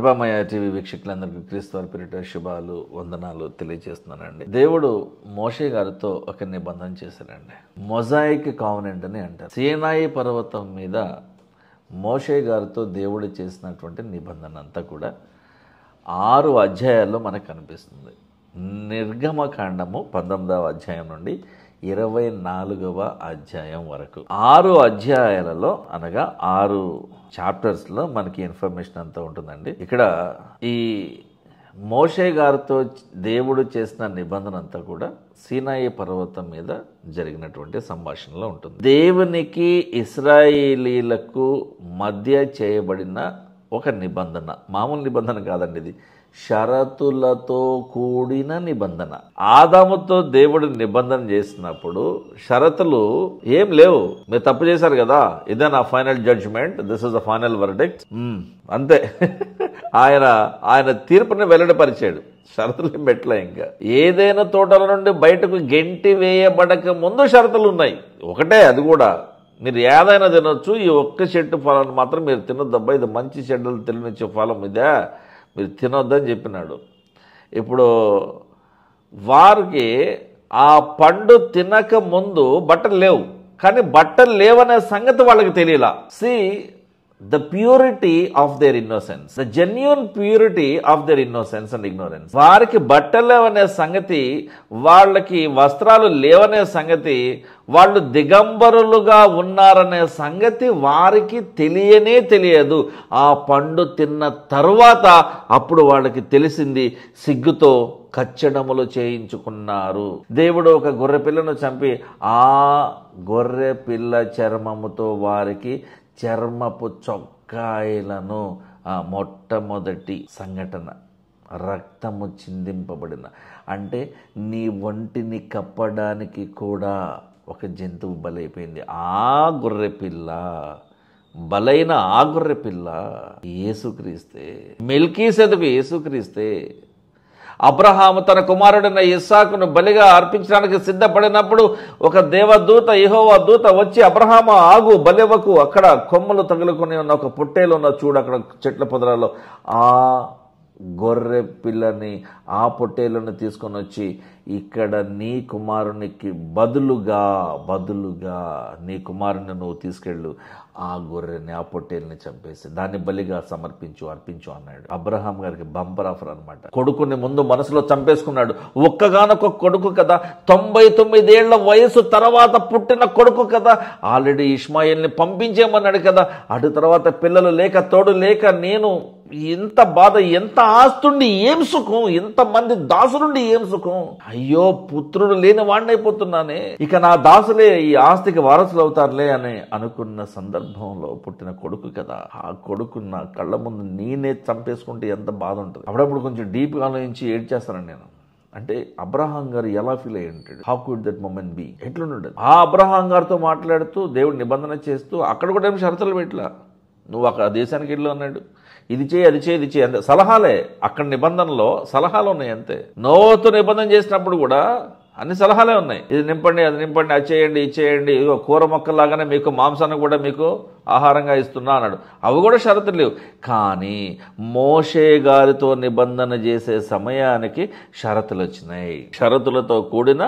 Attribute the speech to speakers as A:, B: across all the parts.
A: కృపామయ TV వీక్షకులందరికీ క్రీస్తు వారి పేరిట శుభాలు వందనాలు తెలియజేస్తున్నానండి. దేవుడు మోషే గారితో ఒక నిబంధన చేశారండి. మొజాయిక్ కావనెంట్ అని అంటారు. సీనాయి పర్వతం మీద మోషే గారితో దేవుడు చేసినటువంటి నిబంధన అంతా కూడా 6 అధ్యాయాల్లో మనకు కనిపిస్తుంది. నిర్గమకాండము 19వ అధ్యాయం నుండి 24వ అధ్యాయం వరకు 6 అధ్యాయాలలో అనగా 6 చాప్టర్స్లో మనకి ఇన్ఫర్మేషన్ అంతా ఉంటుందండి. ఇక్కడ ఈ మోషే గారితో దేవుడు చేసిన నిబంధన అంతా కూడా సీనాయి పర్వతం మీద జరిగినటువంటి సంభాషణలో ఉంటుంది. దేవునికి ఇశ్రాయేలీలకు మధ్య చేయబడిన ఒక నిబంధన, మామూలు నిబంధన కాదండి, ఇది షరతులతో కూడిన నిబంధన. ఆదాముతో దేవుడు నిబంధన చేసినప్పుడు షరతులు ఏం లేవు. మీరు తప్పు చేశారు కదా, ఇదే నా final judgement, this is the final verdict, అంతే. ఆయన తీర్పుని వెల్లడిపరిచాడు. షరతులు ఏం పెట్టలే. ఇంకా ఏదైనా తోటల నుండి బయటకు గెంటి వేయబడక ముందు షరతులు ఉన్నాయి. ఒకటే, అది కూడా మీరు ఏదైనా తినొచ్చు, ఈ ఒక్క చెట్టు ఫలాన్ని మాత్రం మీరు తినొద్దబ్బా, ఇది మంచి చెడ్డలు తెలియనిచ్చే ఫలం ఇదే, మీరు తినొద్దని చెప్పినాడు. ఇప్పుడు వారికి ఆ పండు తినక ముందు బట్టలు లేవు, కానీ బట్టలు లేవనే సంగతి వాళ్ళకి తెలియలా. The purity of their innocence, the genuine purity of their innocence and ignorance. వారికి బట్టలు లేవనే సంగతి, వాళ్ళకి వస్త్రాలు లేవనే సంగతి, వాళ్ళు దిగంబరులుగా ఉన్నారనే సంగతి వారికి తెలియదు. ఆ పండు తిన్న తరువాత అప్పుడు వాళ్ళకి తెలిసింది. సిగ్గుతో కచ్చడములు చేయించుకున్నారు. దేవుడు ఒక గొర్రె పిల్లను చంపి ఆ గొర్రె పిల్ల చర్మముతో వారికి చర్మపు చొక్కాయలను, మొట్టమొదటి సంఘటన రక్తము చిందింపబడిన, అంటే నీ ఒంటిని కప్పడానికి కూడా ఒక జంతువు బలైపోయింది. ఆ గొర్రె పిల్ల, బలైన ఆ గొర్రె పిల్ల యేసుక్రీస్తే, మెల్కీసెదకు యేసుక్రీస్తే. అబ్రహాము తన కుమారుడైన ఇస్సాకును బలిగా అర్పించడానికి సిద్ధపడినప్పుడు ఒక దేవదూత, యెహోవా దూత వచ్చి, అబ్రహాము ఆగు, బలివకు, అక్కడ కొమ్మలు తగులుకొని ఉన్న ఒక పొట్టేలు ఉన్న చూడు, అక్కడ చెట్ల పొదలలో ఆ గొర్రె పిల్లని, ఆ పొట్టేలను తీసుకొని వచ్చి ఇక్కడ నీ కుమారునికి బదులుగా నీ కుమారుని నువ్వు తీసుకెళ్ళు, ఆ గొర్రెని, ఆ పొట్టేల్ని చంపేసి దాన్ని బలిగా అర్పించు అన్నాడు. అబ్రహాం గారికి బంపర్ ఆఫర్ అనమాట. కొడుకుని ముందు మనసులో చంపేసుకున్నాడు. ఒక్కగానొక్క కొడుకు కదా, 99 ఏళ్ల వయసు తర్వాత పుట్టిన కొడుకు కదా, ఆల్రెడీ ఇష్మాయిల్ని పంపించేమన్నాడు కదా, అటు తర్వాత పిల్లలు లేక తోడు లేక నేను ఎంత బాధ, ఎంత ఆస్తుండి ఏం సుఖం, ఎంతమంది దాసులుండి ఏం సుఖం, అయ్యో పుత్రుడు లేని వాడినైపోతున్నానే, ఇక నా దాసులే ఈ ఆస్తికి వారసులు అవుతారులే అని అనుకున్న సందర్భంలో పుట్టిన కొడుకు కదా, ఆ కొడుకు నా కళ్ళ ముందు నేనే చంపేసుకుంటే ఎంత బాధ ఉంటుంది. అప్పుడప్పుడు కొంచెం డీప్గా ఆలోచించి ఏడ్చేస్తాను నేను. అంటే అబ్రహాం గారు ఎలా ఫీల్ అయ్యి ఉంటాడు? How could that moment be? ఎట్లుండదు? ఆ అబ్రహాం గారితో మాట్లాడుతూ దేవుడు నిబంధన చేస్తూ అక్కడ కూడా ఏమి షరతులు పెట్టలా. నువ్వు అక్కడ దేశానికి వెళ్ళు అన్నాడు, ఇది చేయి అది చేయి ఇది చేయి అంతే, సలహాలే. అక్కడ నిబంధనలో సలహాలు ఉన్నాయి అంతే. నోవాతో నిబంధన చేసినప్పుడు కూడా అన్ని సలహాలే ఉన్నాయి. ఇది నింపండి, అది నింపండి, అది చేయండి, ఇది చేయండి, ఇదిగో కూర మొక్కలాగానే మీకు మాంసాన్ని కూడా మీకు ఆహారంగా ఇస్తున్నా అన్నాడు. అవి కూడా షరతులు లేవు. కానీ మోషే గారితో నిబంధన చేసే సమయానికి షరతులు వచ్చినాయి. షరతులతో కూడిన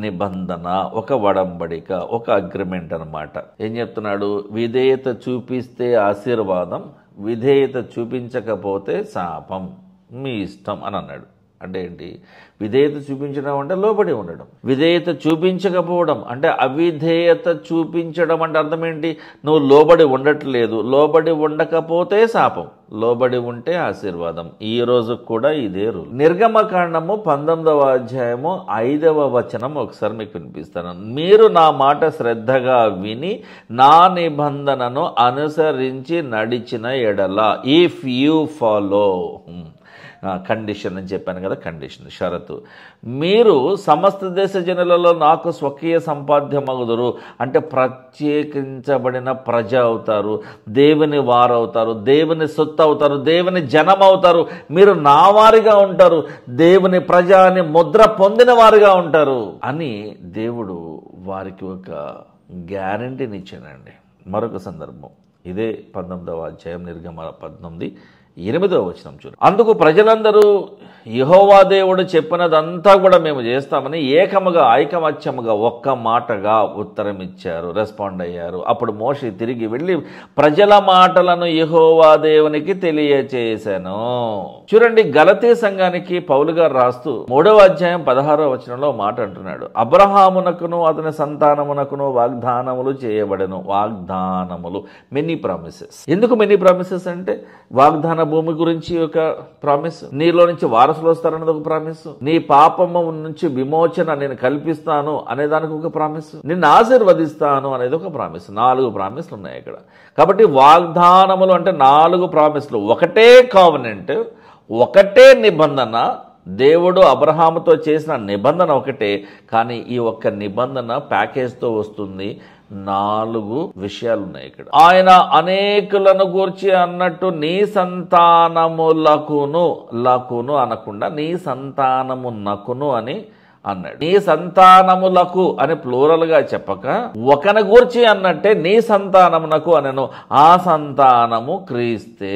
A: నిబంధన, ఒక వడంబడిక, ఒక అగ్రిమెంట్ అన్నమాట. ఏం చెప్తున్నాడు? విధేయత చూపిస్తే ఆశీర్వాదం, విధేయత చూపించకపోతే శాపం, మీ ఇష్టం అని అన్నాడు. అంటే ఏంటి? విధేయత చూపించడం అంటే లోబడి ఉండడం, విధేయత చూపించకపోవడం అంటే అవిధేయత చూపించడం. అంటే అర్థం ఏంటి? నువ్వు లోబడి ఉండట్లేదు, లోబడి ఉండకపోతే శాపం, లోబడి ఉంటే ఆశీర్వాదం. ఈ రోజు కూడా ఇదే రూల్. నిర్గమకాండము 19వ అధ్యాయము 5వ వచనం ఒకసారి మీకు వినిపిస్తాను. మీరు నా మాట శ్రద్ధగా విని నా నిబంధనను అనుసరించి నడిచిన ఎడల, ఇఫ్ యూ ఫాలో, కండిషన్ అని చెప్పాను కదా, కండిషన్, షరతు, మీరు సమస్త దేశ జనులలో నాకు స్వకీయ సంపాద్యమగుదురు. అంటే ప్రత్యేకించబడిన ప్రజ అవుతారు, దేవుని వారు అవుతారు, దేవుని సొత్తు అవుతారు, దేవుని జనం అవుతారు, మీరు నా వారిగా ఉంటారు, దేవుని ప్రజ అని ముద్ర పొందిన వారిగా ఉంటారు అని దేవుడు వారికి ఒక గ్యారంటీని ఇచ్చాడండి. మరొక సందర్భం ఇదే 19వ అధ్యాయం నిర్గమ 19, 8వ వచనం చూడండి. అందుకు ప్రజలందరూ యెహోవా దేవుడు చెప్పినదంతా కూడా మేము చేస్తామని ఏకముగా ఐకమత్యముగా ఒక్క మాటగా ఉత్తరం ఇచ్చారు, రెస్పాండ్ అయ్యారు. అప్పుడు మోషే తిరిగి వెళ్ళి ప్రజల మాటలను యెహోవా దేవునికి తెలియచేశాను. చూడండి, గలతీ సంఘానికి పౌలు గారు రాస్తూ 3వ అధ్యాయం 16వ వచనంలో మాట అంటున్నాడు, అబ్రహామునకును అతని సంతానమునకును వాగ్దానములు చేయబడెను. వాగ్దానములు, మెనీ ప్రామిసెస్. ఎందుకు మెనీ ప్రామిసెస్ అంటే, వాగ్దాన భూమి గురించి ఒక ప్రామిస్, నీలో నుంచి వారసులు వస్తారన్నది ఒక ప్రామిస్, నీ పాపము నుంచి విమోచన నేను కల్పిస్తాను అనేదానికి ఒక ప్రామిస్, నిన్ను ఆశీర్వదిస్తాను అనేది ఒక ప్రామిస్. 4 ప్రామిస్లు ఉన్నాయి ఇక్కడ. కాబట్టి వాగ్దానములు అంటే 4 ప్రామిస్లు, ఒకటే కావనెంట్, ఒకటే నిబంధన. దేవుడు అబ్రహాముతో చేసిన నిబంధన ఒకటే, కానీ ఈ ఒక్క నిబంధన ప్యాకేజ్తో వస్తుంది. 4 విషయాలు ఉన్నాయి ఇక్కడ. ఆయన అనేకులను గూర్చి అన్నట్టు నీ సంతానములకును, లకును అనకుండా నీ సంతానమునకును అని అన్నాడు. నీ సంతానములకు అని ప్లూరల్గా చెప్పక ఒకని గూర్చి అన్నట్టే నీ సంతానమునకు అనను. ఆ సంతానము క్రీస్తే.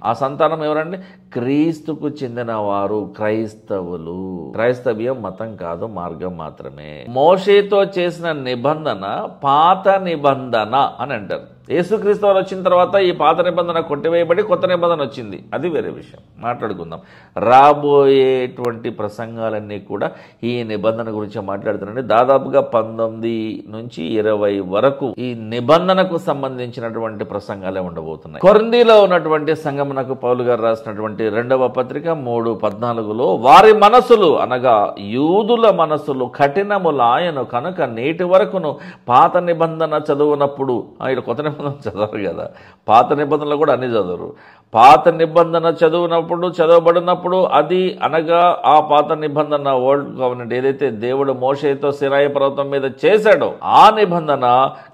A: ఆ సంతానం ఎవరండి? క్రీస్తుకు చెందిన వారు, క్రైస్తవులు. క్రైస్తవ్యం మతం కాదు, మార్గం మాత్రమే. మోషేతో చేసిన నిబంధన పాత నిబంధన అని అంటారు. యేసుక్రీస్తు వారు వచ్చిన తర్వాత ఈ పాత నిబంధన కొట్టివేయబడి కొత్త నిబంధన వచ్చింది. అది వేరే విషయం, మాట్లాడుకుందాం. రాబోయేటువంటి ప్రసంగాలన్నీ కూడా ఈ నిబంధన గురించి మాట్లాడుతున్నాండి. దాదాపుగా 19 నుంచి 20 వరకు ఈ నిబంధనకు సంబంధించినటువంటి ప్రసంగాలే ఉండబోతున్నాయి. కొరింథీలో ఉన్నటువంటి సంఘమునకు పౌలు గారు రాసినటువంటి 2వ పత్రిక 3:14లో వారి మనసులు అనగా యూదుల మనసులు కఠినములాయను కనుక నేటి వరకును పాత నిబంధన చదువునప్పుడు, ఇక్కడ కొత్త నిబంధన చదవరు కదా, పాత నిబంధనలు కూడా అన్ని చదవరు. పాత నిబంధన చదవబడినప్పుడు అది అనగా ఆ పాత నిబంధన ఓల్డ్ గవర్నమెంట్ ఏదైతే దేవుడు మోషేతో సినాయి పర్వతం మీద చేశాడో ఆ నిబంధన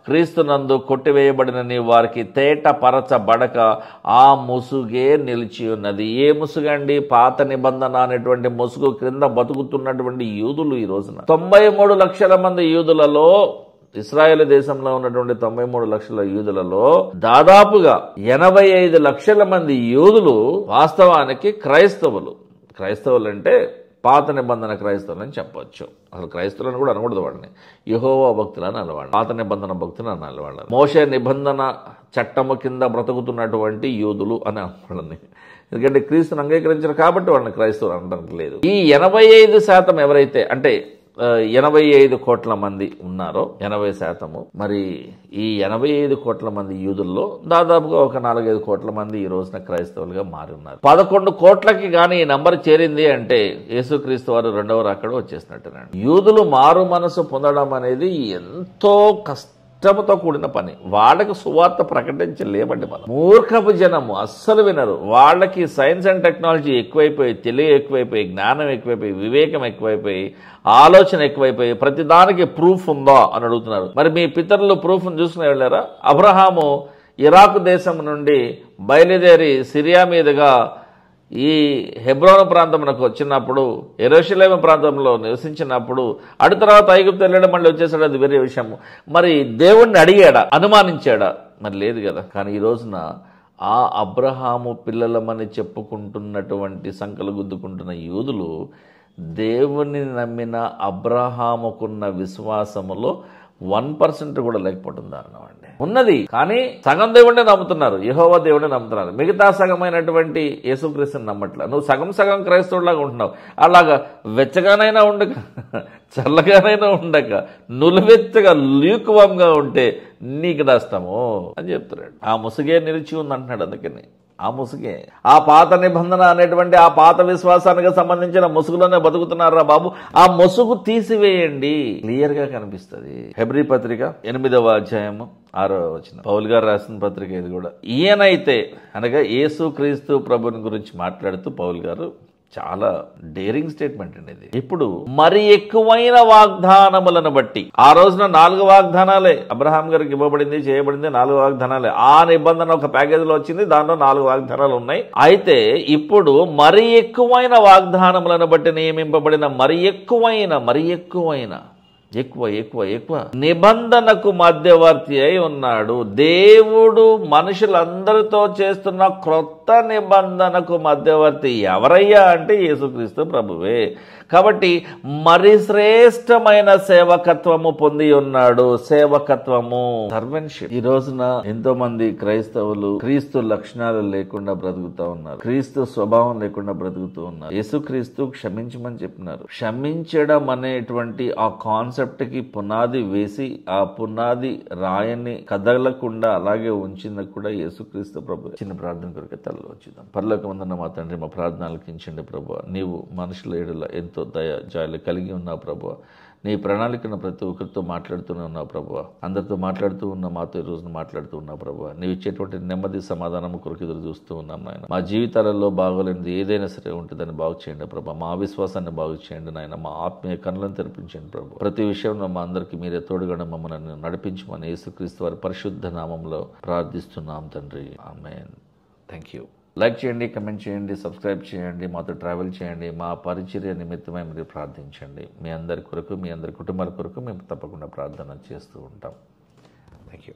A: క్రీస్తునందు కొట్టివేయబడినని వారికి తేటపరచబడక ఆ ముసుగే నిలిచి ఉన్నది. ఏ ముసుగండి? పాత నిబంధన అనేటువంటి ముసుగు క్రింద బతుకుతున్నటువంటి యూదులు ఈ రోజున 93 లక్షల మంది యూదులలో, ఇస్రాయేల్ దేశంలో ఉన్నటువంటి 93 లక్షల యూదులలో దాదాపుగా 85 లక్షల మంది యూదులు వాస్తవానికి క్రైస్తవులు. క్రైస్తవులు అంటే పాత నిబంధన క్రైస్తవులు అని చెప్పవచ్చు. అసలు క్రైస్తవులను కూడా అనకూడదు, వాడిని యెహోవా భక్తులని అనవాడు, పాత నిబంధన భక్తులు అని అనవాడు. మోషే నిబంధన చట్టము కింద బ్రతుకుతున్నటువంటి యూదులు అని అనవాళ్ళని. ఎందుకంటే క్రీస్తుని అంగీకరించారు కాబట్టి వాళ్ళని క్రైస్తవులు అనడానికి లేదు. ఈ 85% ఎవరైతే అంటే 85 కోట్ల మంది ఉన్నారో, 80%, మరి ఈ 85 కోట్ల మంది యూదుల్లో దాదాపుగా ఒక 4-5 కోట్ల మంది ఈ రోజున క్రైస్తవులుగా మారి ఉన్నారు. 11 కోట్లకి కానీ ఈ నంబర్ చేరింది అంటే యేసుక్రీస్తు వారు 2వ రాకడ వచ్చేసినట్టునండి. యూదులు మారు మనసు పొందడం అనేది ఎంతో కష్టంతో కూడిన పని. వాళ్ళకి సువార్త ప్రకటించలేమండి. మనం మూర్ఖపు జనము అస్సలు వినరు. వాళ్ళకి సైన్స్ అండ్ టెక్నాలజీ ఎక్కువైపోయి, తెలివి ఎక్కువైపోయి, జ్ఞానం ఎక్కువైపోయి, వివేకం ఎక్కువైపోయి, ఆలోచన ఎక్కువైపోయి ప్రతిదానికి ప్రూఫ్ ఉందా అని అడుగుతున్నారు. మరి మీ పితరులు ప్రూఫ్ను చూసుకుని వెళ్ళారా? అబ్రహాము ఇరాకు దేశం నుండి బయలుదేరి సిరియా మీదుగా ఈ హెబ్రోను ప్రాంతమునకు వచ్చినప్పుడు, యెరూషలేము ప్రాంతంలో నివసించినప్పుడు, అటు తర్వాత ఐగుప్తు వెళ్ళడం మళ్ళీ వచ్చేసాడు, అది వేరే విషయము. మరి దేవుణ్ణి అడిగాడా? అనుమానించాడా? మరి లేదు కదా. కానీ ఈ రోజున ఆ అబ్రహాము పిల్లలమని చెప్పుకుంటున్నటువంటి సంకలు గుద్దుకుంటున్న యూదులు దేవుని నమ్మిన అబ్రహాముకున్న విశ్వాసములో 1% కూడా లేకపోవడం దారుణం అండి. ఉన్నది కానీ సగం దేవుడినే నమ్ముతున్నారు, యెహోవా దేవుడిని నమ్ముతున్నారు. మిగతా సగమైనటువంటి యేసుక్రీస్తుని నమ్మట్లా. నువ్వు సగం క్రైస్తవుడిలాగా ఉంటున్నావు. అలాగా వెచ్చగానైనా ఉండక, చల్లగానైనా ఉండక, నులివెచ్చగా ల్యూక్వామ్గా ఉంటే నీకు నష్టము అని చెప్తున్నాడు. ఆ ముసుగే నిలిచి ఉంది అంటున్నాడు. అందుకని ఆ ముసుగే, ఆ పాత నిబంధన అనేటువంటి ఆ పాత విశ్వాసానికి సంబంధించిన ముసుగులోనే బతుకుతున్నారా బాబు. ఆ ముసుగు తీసివేయండి, క్లియర్ గా కనిపిస్తుంది. హెబ్రీ పత్రిక 8వ అధ్యాయము 6వ వచనం, పౌలు గారు రాసిన పత్రిక ఇది కూడా. ఈయనైతే అనగా యేసుక్రీస్తు ప్రభుని గురించి మాట్లాడుతూ పౌలు గారు చాలా డేరింగ్ స్టేట్మెంట్ అండి ఇది. ఇప్పుడు మరి ఎక్కువైన వాగ్దానములను బట్టి, ఆ రోజున 4 వాగ్దానాలే అబ్రహాం గారికి ఇవ్వబడింది, చేయబడింది 4 వాగ్దానాలే. ఆ నిబంధన ఒక ప్యాకేజ్ లో వచ్చింది, దాంట్లో 4 వాగ్దానాలు ఉన్నాయి. అయితే ఇప్పుడు మరి ఎక్కువైన వాగ్దానములను బట్టి నియమింపబడిన ఎక్కువ నిబంధనకు మధ్యవర్తి అయి ఉన్నాడు. దేవుడు మనుషులందరితో చేస్తున్న క్రొత్త కొత్త నిబంధనకు మధ్యవర్తి ఎవరయ్యా అంటే యేసుక్రీస్తు ప్రభువే. కాబట్టి మరి శ్రేష్టమైన సేవకత్వము పొంది ఉన్నాడు. సేవకత్వము, సర్వెన్షిప్. ఈ రోజున ఎంతో మంది క్రైస్తవులు క్రీస్తు లక్షణాలు లేకుండా బ్రతుకుతూ ఉన్నారు, క్రీస్తు స్వభావం లేకుండా బ్రతుకుతూ ఉన్నారు. యేసుక్రీస్తు క్షమించమని చెప్పినారు. క్షమించడం అనేటువంటి ఆ కాన్సెప్ట్ కి పునాది వేసి ఆ పునాది రాయని కదలకుండా అలాగే ఉంచింది కూడా యేసుక్రీస్తు ప్రభు. చిన్న ప్రార్థన కొరకు తలలో వచ్చిద్దాం. పరలోకమందున్న మా తండ్రి, మా ప్రార్థన ఆలకించండి ప్రభు. నీవు మనుషుల ఎడల ఎంతో దయ జాలి కలిగి ఉన్నావు ప్రభు. నీ ప్రణాళికను ప్రతి ఒక్కరితో మాట్లాడుతూనే ఉన్నావు ప్రభు. అందరితో మాట్లాడుతూ ఉన్న మాతో ఈ రోజున మాట్లాడుతూ ఉన్నావు ప్రభు. నీవు ఇచ్చేటువంటి నెమ్మది సమాధానం కొరకు ఎదురు చూస్తూ ఉన్నాం నాయన. మా జీవితాలలో బాగోలేనిది ఏదైనా సరే ఉంటుందని బాగు చేయండి ప్రభు. మా అవిశ్వాసాన్ని బాగు చేయండి నాయన. మా ఆత్మీయ కన్నులను తెరిపించండి ప్రభు. ప్రతి విషయంలో మా అందరికీ మీరే తోడుగా మమ్మల్ని నడిపించమని యేసుక్రీస్తు వారి పరిశుద్ధ నామంలో ప్రార్థిస్తున్నాం తండ్రి. ఆమేన్. Thank you. లైక్ చేయండి, కమెంట్ చేయండి, సబ్స్క్రైబ్ చేయండి, మాతో ట్రావెల్ చేయండి. మా పరిచర్య నిమిత్తమై మీరు ప్రార్థించండి. మీ అందరి కొరకు, మీ అందరి కుటుంబాల కొరకు మేము తప్పకుండా ప్రార్థన చేస్తూ ఉంటాం. Thank you.